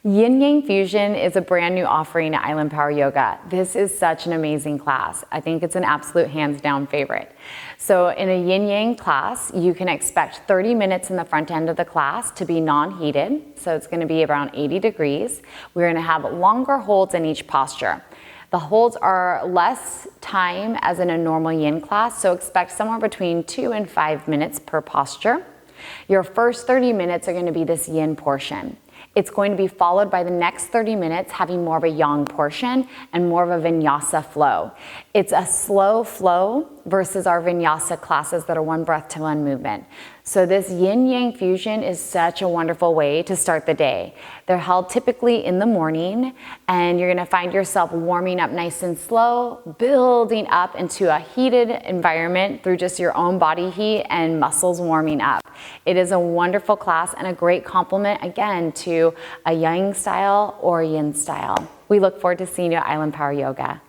Yin Yang Fusion is a brand new offering at Island Power Yoga. This is such an amazing class. I think it's an absolute hands down favorite. So in a Yin Yang class, you can expect 30 minutes in the front end of the class to be non-heated. So it's going to be around 80 degrees. We're going to have longer holds in each posture. The holds are less time as in a normal Yin class, so expect somewhere between 2 and 5 minutes per posture. Your first 30 minutes are going to be this Yin portion. It's going to be followed by the next 30 minutes having more of a Yang portion and more of a Vinyasa flow. It's a slow flow versus our Vinyasa classes that are one breath to one movement. So this Yin Yang Fusion is such a wonderful way to start the day. They're held typically in the morning, and you're gonna find yourself warming up nice and slow, building up into a heated environment through just your own body heat and muscles warming up. It is a wonderful class and a great complement, again, to a Yang style or Yin style. We look forward to seeing you at Island Power Yoga.